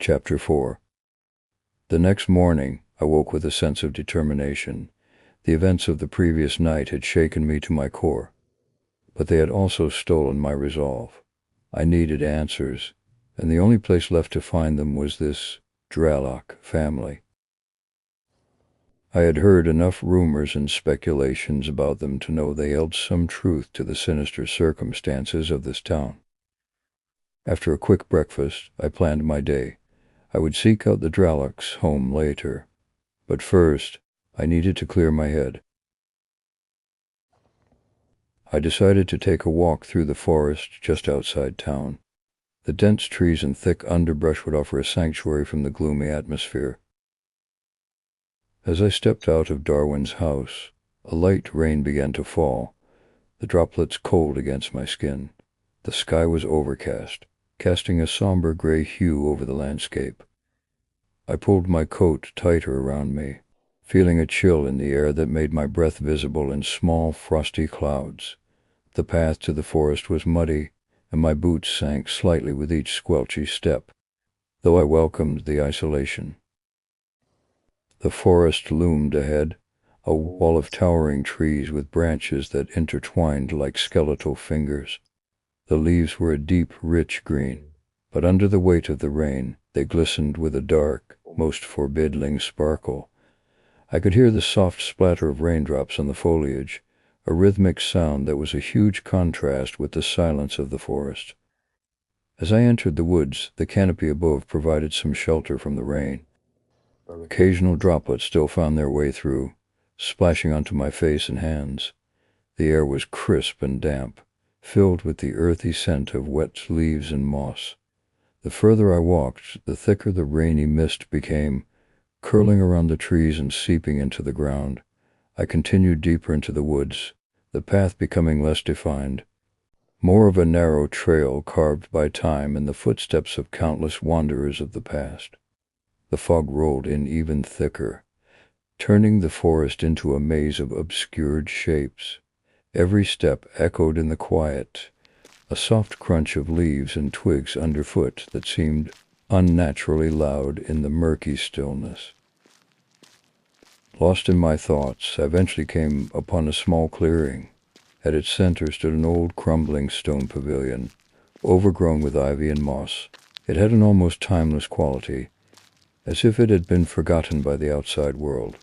Chapter 4. The next morning, I woke with a sense of determination. The events of the previous night had shaken me to my core, but they had also stolen my resolve. I needed answers, and the only place left to find them was this Dralok family. I had heard enough rumors and speculations about them to know they held some truth to the sinister circumstances of this town. After a quick breakfast, I planned my day. I would seek out the Dralok's home later, but first, I needed to clear my head. I decided to take a walk through the forest just outside town. The dense trees and thick underbrush would offer a sanctuary from the gloomy atmosphere. As I stepped out of Darwin's house, a light rain began to fall, the droplets cold against my skin. The sky was overcast, casting a somber gray hue over the landscape. I pulled my coat tighter around me, feeling a chill in the air that made my breath visible in small, frosty clouds. The path to the forest was muddy, and my boots sank slightly with each squelchy step, though I welcomed the isolation. The forest loomed ahead, a wall of towering trees with branches that intertwined like skeletal fingers. The leaves were a deep, rich green, but under the weight of the rain, they glistened with a dark, most forbidding sparkle. I could hear the soft splatter of raindrops on the foliage, a rhythmic sound that was a huge contrast with the silence of the forest. As I entered the woods, the canopy above provided some shelter from the rain. Occasional droplets still found their way through, splashing onto my face and hands. The air was crisp and damp, filled with the earthy scent of wet leaves and moss. The further I walked, the thicker the rainy mist became, curling around the trees and seeping into the ground. I continued deeper into the woods, the path becoming less defined, more of a narrow trail carved by time and the footsteps of countless wanderers of the past. The fog rolled in even thicker, turning the forest into a maze of obscured shapes. Every step echoed in the quiet, a soft crunch of leaves and twigs underfoot that seemed unnaturally loud in the murky stillness. Lost in my thoughts, I eventually came upon a small clearing. At its center stood an old crumbling stone pavilion, overgrown with ivy and moss. It had an almost timeless quality, as if it had been forgotten by the outside world.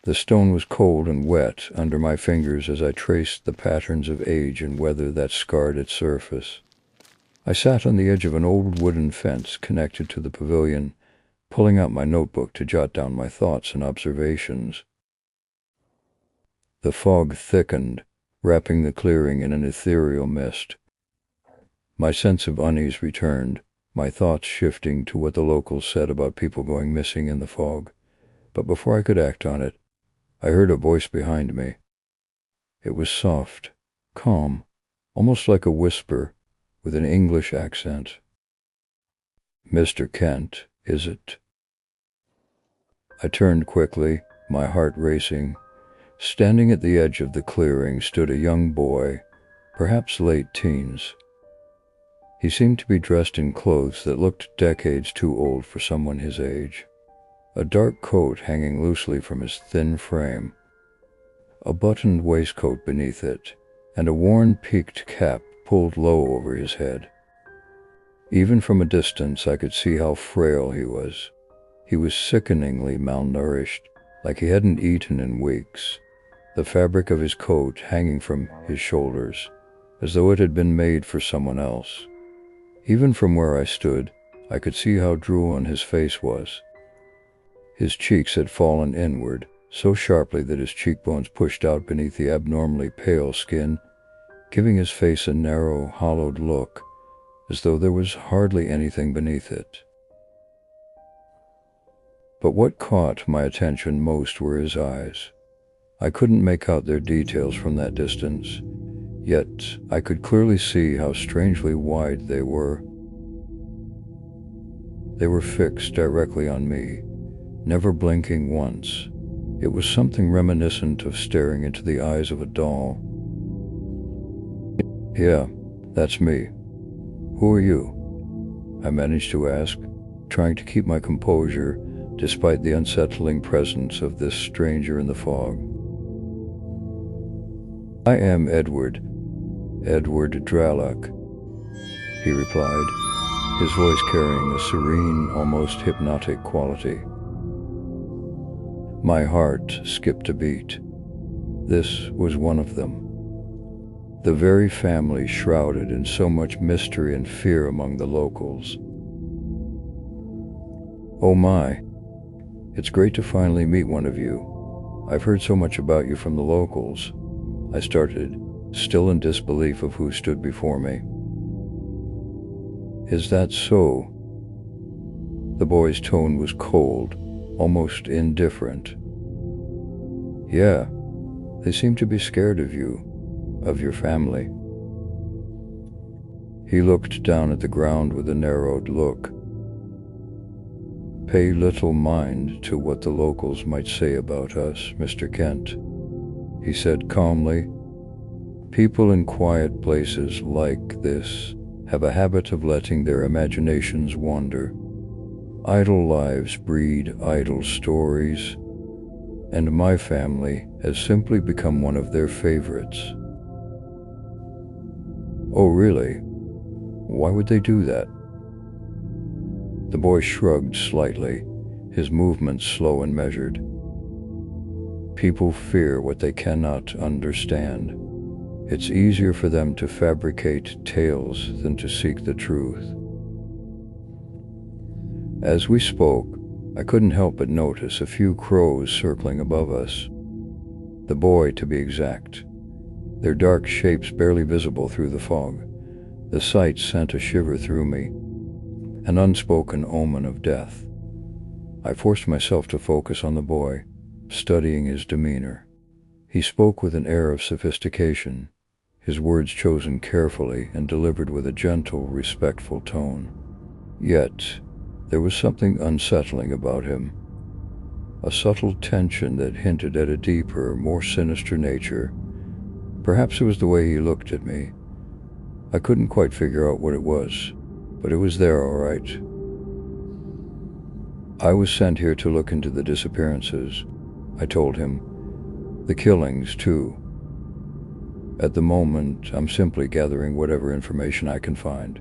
The stone was cold and wet under my fingers as I traced the patterns of age and weather that scarred its surface. I sat on the edge of an old wooden fence connected to the pavilion, pulling out my notebook to jot down my thoughts and observations. The fog thickened, wrapping the clearing in an ethereal mist. My sense of unease returned, my thoughts shifting to what the locals said about people going missing in the fog. But before I could act on it, I heard a voice behind me. It was soft, calm, almost like a whisper, with an English accent. "Mr. Kent, is it?" I turned quickly, my heart racing. Standing at the edge of the clearing stood a young boy, perhaps late teens. He seemed to be dressed in clothes that looked decades too old for someone his age. A dark coat hanging loosely from his thin frame, a buttoned waistcoat beneath it, and a worn peaked cap pulled low over his head. Even from a distance I could see how frail he was. He was sickeningly malnourished, like he hadn't eaten in weeks, the fabric of his coat hanging from his shoulders, as though it had been made for someone else. Even from where I stood, I could see how drawn his face was. His cheeks had fallen inward, so sharply that his cheekbones pushed out beneath the abnormally pale skin, giving his face a narrow, hollowed look, as though there was hardly anything beneath it. But what caught my attention most were his eyes. I couldn't make out their details from that distance, yet I could clearly see how strangely wide they were. They were fixed directly on me, never blinking once. It was something reminiscent of staring into the eyes of a doll. "Yeah, that's me. Who are you?" I managed to ask, trying to keep my composure despite the unsettling presence of this stranger in the fog. "I am Edward Dralak," he replied, his voice carrying a serene, almost hypnotic quality. My heart skipped a beat. This was one of them. The very family shrouded in so much mystery and fear among the locals. "Oh my, it's great to finally meet one of you. I've heard so much about you from the locals," I started, still in disbelief of who stood before me. "Is that so?" The boy's tone was cold, almost indifferent. "Yeah, they seem to be scared of you, of your family." He looked down at the ground with a narrowed look. "Pay little mind to what the locals might say about us, Mr. Kent," he said calmly. "People in quiet places like this have a habit of letting their imaginations wander. Idle lives breed idle stories, and my family has simply become one of their favorites." "Oh, really? Why would they do that?" The boy shrugged slightly, his movements slow and measured. "People fear what they cannot understand. It's easier for them to fabricate tales than to seek the truth." As we spoke, I couldn't help but notice a few crows circling above us. The boy, to be exact. Their dark shapes barely visible through the fog. The sight sent a shiver through me, an unspoken omen of death. I forced myself to focus on the boy, studying his demeanor. He spoke with an air of sophistication, his words chosen carefully and delivered with a gentle, respectful tone. Yet, there was something unsettling about him, a subtle tension that hinted at a deeper, more sinister nature. Perhaps it was the way he looked at me. I couldn't quite figure out what it was, but it was there all right. "I was sent here to look into the disappearances," I told him. "The killings, too. At the moment, I'm simply gathering whatever information I can find.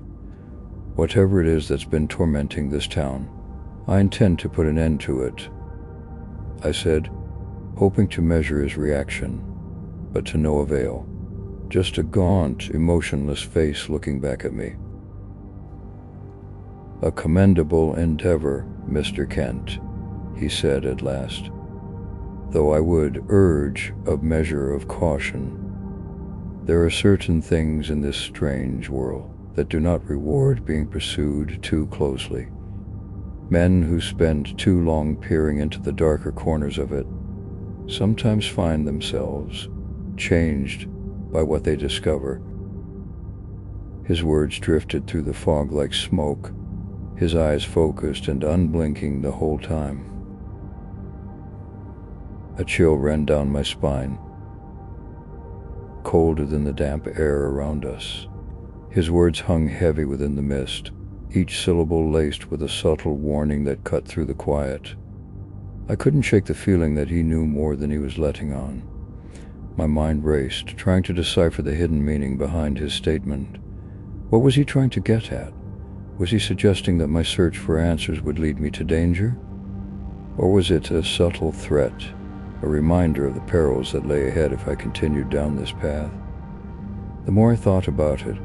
Whatever it is that's been tormenting this town, I intend to put an end to it," I said, hoping to measure his reaction, but to no avail. Just a gaunt, emotionless face looking back at me. "A commendable endeavor, Mr. Kent," he said at last, "though I would urge a measure of caution. There are certain things in this strange world that do not reward being pursued too closely. Men who spend too long peering into the darker corners of it sometimes find themselves changed by what they discover." His words drifted through the fog like smoke, his eyes focused and unblinking the whole time. A chill ran down my spine, colder than the damp air around us. His words hung heavy within the mist, each syllable laced with a subtle warning that cut through the quiet. I couldn't shake the feeling that he knew more than he was letting on. My mind raced, trying to decipher the hidden meaning behind his statement. What was he trying to get at? Was he suggesting that my search for answers would lead me to danger? Or was it a subtle threat, a reminder of the perils that lay ahead if I continued down this path? The more I thought about it,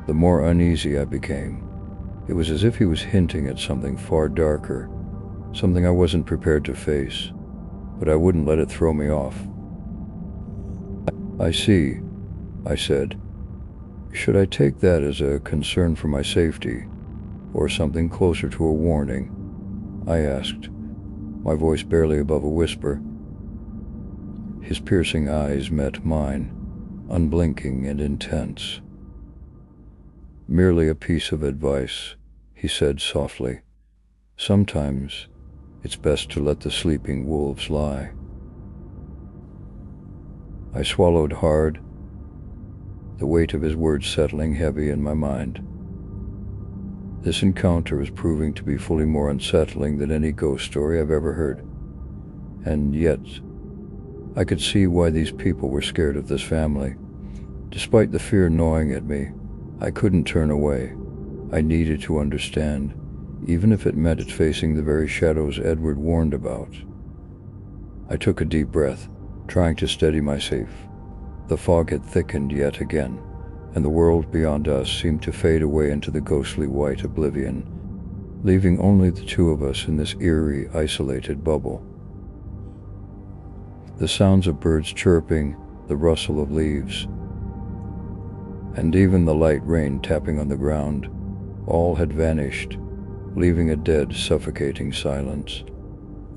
the more uneasy I became. It was as if he was hinting at something far darker, something I wasn't prepared to face, but I wouldn't let it throw me off. "I see," I said. "Should I take that as a concern for my safety, or something closer to a warning?" I asked, my voice barely above a whisper. His piercing eyes met mine, unblinking and intense. "Merely a piece of advice," he said softly. "Sometimes it's best to let the sleeping wolves lie." I swallowed hard, the weight of his words settling heavy in my mind. This encounter was proving to be fully more unsettling than any ghost story I've ever heard. And yet, I could see why these people were scared of this family. Despite the fear gnawing at me, I couldn't turn away. I needed to understand, even if it meant facing the very shadows Edward warned about. I took a deep breath, trying to steady myself. The fog had thickened yet again, and the world beyond us seemed to fade away into the ghostly white oblivion, leaving only the two of us in this eerie, isolated bubble. The sounds of birds chirping, the rustle of leaves, and even the light rain tapping on the ground, all had vanished, leaving a dead, suffocating silence.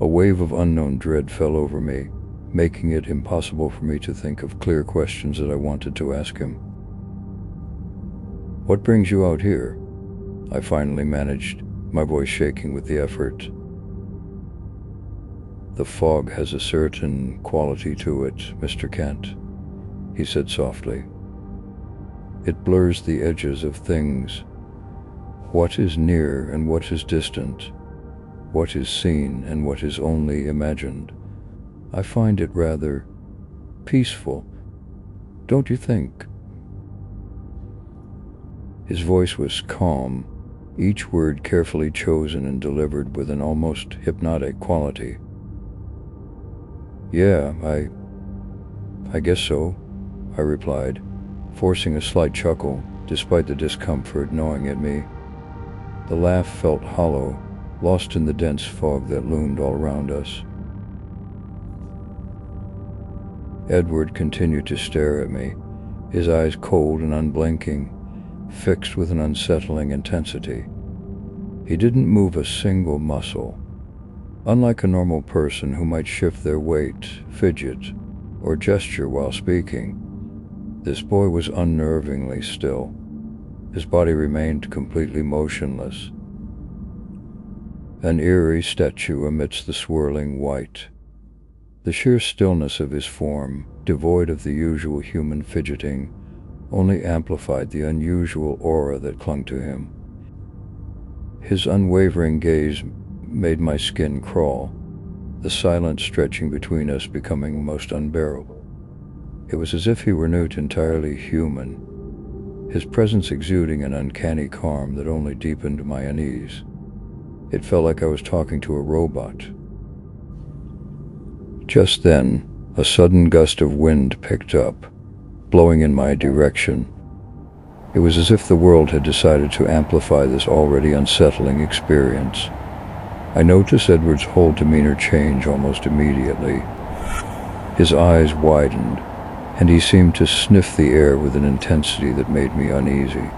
A wave of unknown dread fell over me, making it impossible for me to think of clear questions that I wanted to ask him. "What brings you out here?" I finally managed, my voice shaking with the effort. "The fog has a certain quality to it, Mr. Kent," he said softly. "It blurs the edges of things. What is near and what is distant, what is seen and what is only imagined. I find it rather peaceful, don't you think?" His voice was calm, each word carefully chosen and delivered with an almost hypnotic quality. "Yeah, I guess so," I replied, forcing a slight chuckle, despite the discomfort gnawing at me. The laugh felt hollow, lost in the dense fog that loomed all around us. Edward continued to stare at me, his eyes cold and unblinking, fixed with an unsettling intensity. He didn't move a single muscle. Unlike a normal person who might shift their weight, fidget, or gesture while speaking, this boy was unnervingly still. His body remained completely motionless, an eerie statue amidst the swirling white. The sheer stillness of his form, devoid of the usual human fidgeting, only amplified the unusual aura that clung to him. His unwavering gaze made my skin crawl, the silence stretching between us becoming most unbearable. It was as if he were not entirely human, his presence exuding an uncanny calm that only deepened my unease. It felt like I was talking to a robot. Just then, a sudden gust of wind picked up, blowing in my direction. It was as if the world had decided to amplify this already unsettling experience. I noticed Edward's whole demeanor change almost immediately. His eyes widened, and he seemed to sniff the air with an intensity that made me uneasy.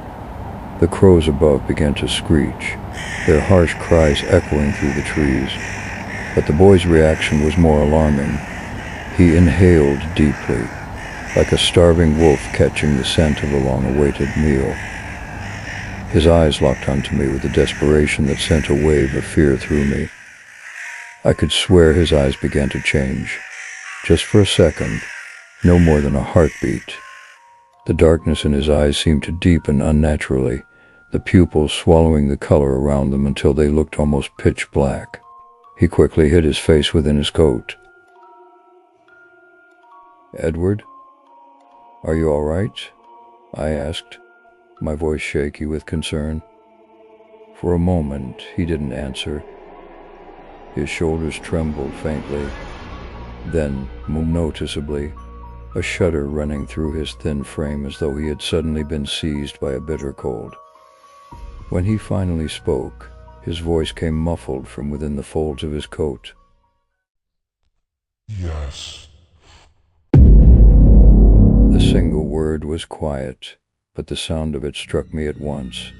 The crows above began to screech, their harsh cries echoing through the trees. But the boy's reaction was more alarming. He inhaled deeply, like a starving wolf catching the scent of a long-awaited meal. His eyes locked onto me with a desperation that sent a wave of fear through me. I could swear his eyes began to change, just for a second, no more than a heartbeat. The darkness in his eyes seemed to deepen unnaturally, the pupils swallowing the color around them until they looked almost pitch black. He quickly hid his face within his coat. "Edward, are you all right?" I asked, my voice shaky with concern. For a moment, he didn't answer. His shoulders trembled faintly. Then, noticeably, a shudder running through his thin frame as though he had suddenly been seized by a bitter cold. When he finally spoke, his voice came muffled from within the folds of his coat. "Yes." The single word was quiet, but the sound of it struck me at once.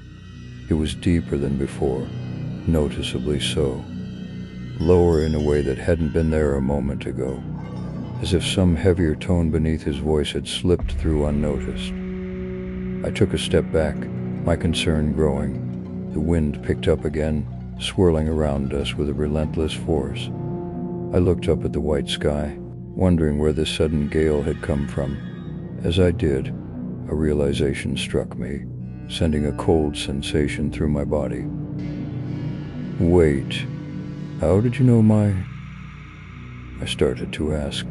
It was deeper than before, noticeably so, lower in a way that hadn't been there a moment ago, as if some heavier tone beneath his voice had slipped through unnoticed. I took a step back, my concern growing. The wind picked up again, swirling around us with a relentless force. I looked up at the white sky, wondering where this sudden gale had come from. As I did, a realization struck me. sending a cold sensation through my body. "Wait, how did you know I started to ask,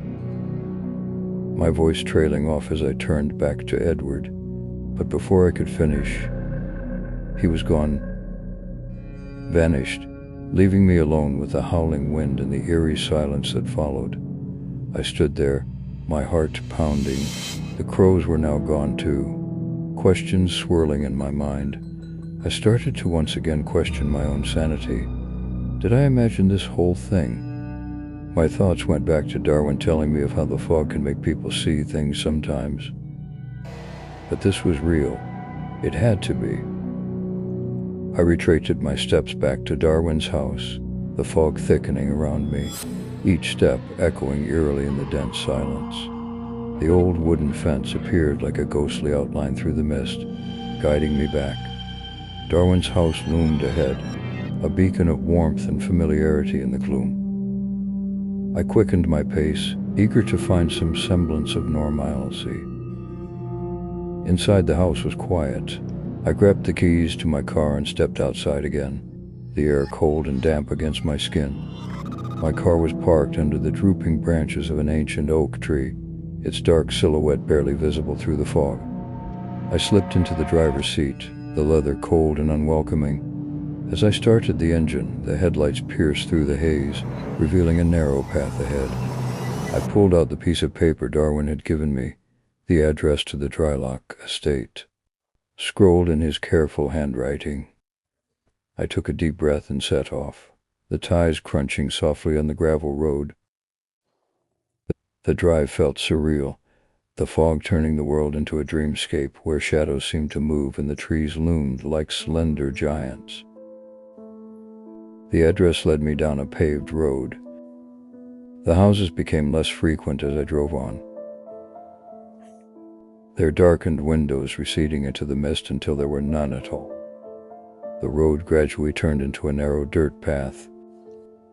my voice trailing off as I turned back to Edward, but before I could finish, he was gone, vanished, leaving me alone with the howling wind and the eerie silence that followed. I stood there, my heart pounding. The crows were now gone too, questions swirling in my mind. I started to once again question my own sanity. Did I imagine this whole thing? My thoughts went back to Darwin telling me of how the fog can make people see things sometimes. But this was real. It had to be. I retraced my steps back to Darwin's house, the fog thickening around me, each step echoing eerily in the dense silence. The old wooden fence appeared like a ghostly outline through the mist, guiding me back. Darwin's house loomed ahead, a beacon of warmth and familiarity in the gloom. I quickened my pace, eager to find some semblance of normalcy. Inside the house was quiet. I grabbed the keys to my car and stepped outside again, the air cold and damp against my skin. My car was parked under the drooping branches of an ancient oak tree, its dark silhouette barely visible through the fog. I slipped into the driver's seat, the leather cold and unwelcoming. As I started the engine, the headlights pierced through the haze, revealing a narrow path ahead. I pulled out the piece of paper Darwin had given me, the address to the Drylock estate, scrolled in his careful handwriting. I took a deep breath and set off, the tires crunching softly on the gravel road. The drive felt surreal, the fog turning the world into a dreamscape where shadows seemed to move and the trees loomed like slender giants. The address led me down a paved road. The houses became less frequent as I drove on, their darkened windows receding into the mist until there were none at all. The road gradually turned into a narrow dirt path,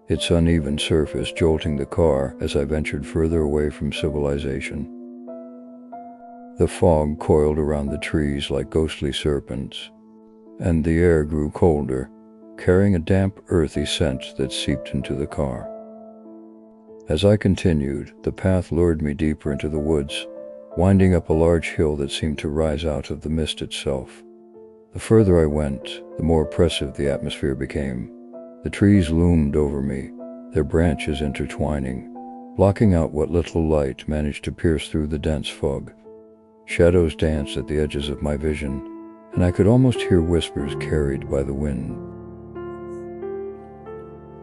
its uneven surface jolting the car as I ventured further away from civilization. The fog coiled around the trees like ghostly serpents, and the air grew colder, carrying a damp, earthy scent that seeped into the car. As I continued, the path lured me deeper into the woods, winding up a large hill that seemed to rise out of the mist itself. The further I went, the more oppressive the atmosphere became. The trees loomed over me, their branches intertwining, blocking out what little light managed to pierce through the dense fog. Shadows danced at the edges of my vision, and I could almost hear whispers carried by the wind.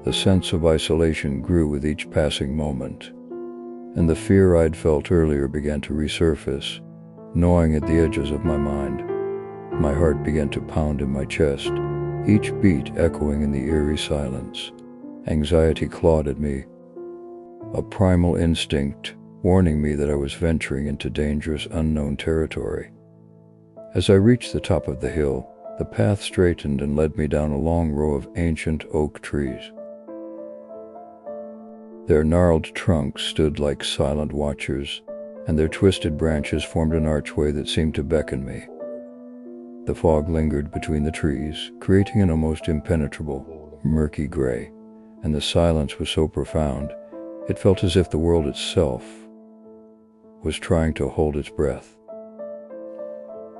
The sense of isolation grew with each passing moment, and the fear I'd felt earlier began to resurface, gnawing at the edges of my mind. My heart began to pound in my chest, each beat echoing in the eerie silence. Anxiety clawed at me, a primal instinct warning me that I was venturing into dangerous, unknown territory. As I reached the top of the hill, the path straightened and led me down a long row of ancient oak trees. Their gnarled trunks stood like silent watchers, and their twisted branches formed an archway that seemed to beckon me. The fog lingered between the trees, creating an almost impenetrable, murky gray, and the silence was so profound, it felt as if the world itself was trying to hold its breath.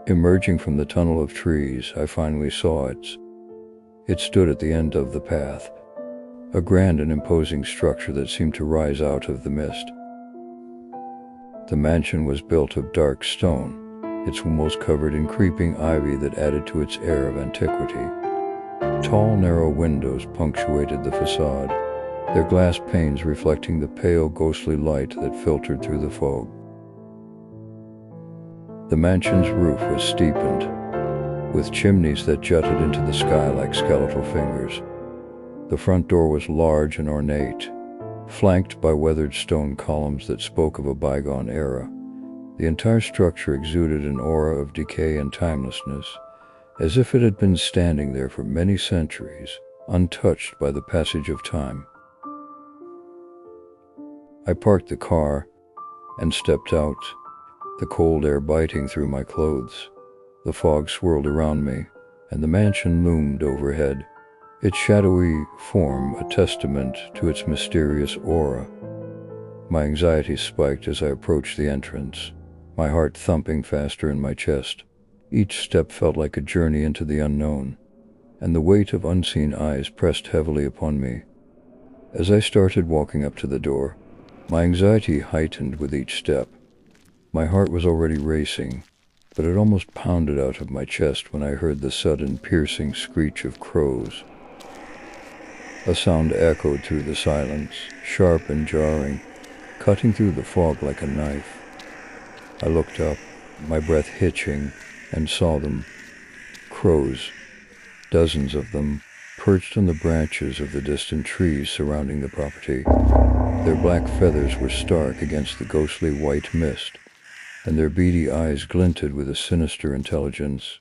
Emerging from the tunnel of trees, I finally saw it. It stood at the end of the path, a grand and imposing structure that seemed to rise out of the mist. The mansion was built of dark stone, its walls covered in creeping ivy that added to its air of antiquity. Tall, narrow windows punctuated the facade, their glass panes reflecting the pale, ghostly light that filtered through the fog. The mansion's roof was steepened, with chimneys that jutted into the sky like skeletal fingers. The front door was large and ornate, flanked by weathered stone columns that spoke of a bygone era. The entire structure exuded an aura of decay and timelessness, as if it had been standing there for many centuries, untouched by the passage of time. I parked the car and stepped out, the cold air biting through my clothes. The fog swirled around me, and the mansion loomed overhead, its shadowy form a testament to its mysterious aura. My anxiety spiked as I approached the entrance, my heart thumping faster in my chest. Each step felt like a journey into the unknown, and the weight of unseen eyes pressed heavily upon me. As I started walking up to the door, my anxiety heightened with each step. My heart was already racing, but it almost pounded out of my chest when I heard the sudden, piercing screech of crows. A sound echoed through the silence, sharp and jarring, cutting through the fog like a knife. I looked up, my breath hitching, and saw them. Crows, dozens of them, perched on the branches of the distant trees surrounding the property. Their black feathers were stark against the ghostly white mist, and their beady eyes glinted with a sinister intelligence.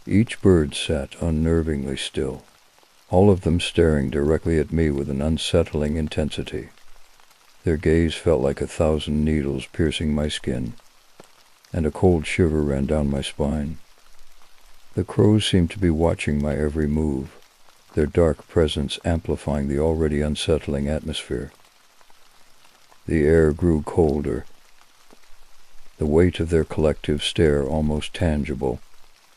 Each bird sat unnervingly still, all of them staring directly at me with an unsettling intensity. Their gaze felt like 1,000 needles piercing my skin, and a cold shiver ran down my spine. The crows seemed to be watching my every move, their dark presence amplifying the already unsettling atmosphere. The air grew colder, the weight of their collective stare almost tangible.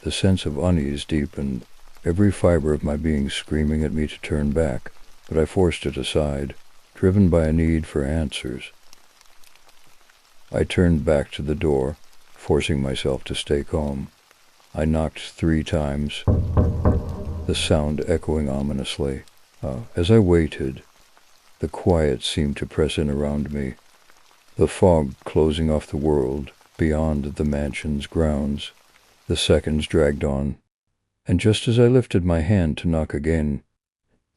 The sense of unease deepened, every fiber of my being screaming at me to turn back, but I forced it aside, driven by a need for answers. I turned back to the door, forcing myself to stay calm. I knocked 3 times, the sound echoing ominously. As I waited, the quiet seemed to press in around me, the fog closing off the world beyond the mansion's grounds. The seconds dragged on, and just as I lifted my hand to knock again,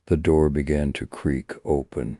the door began to creak open.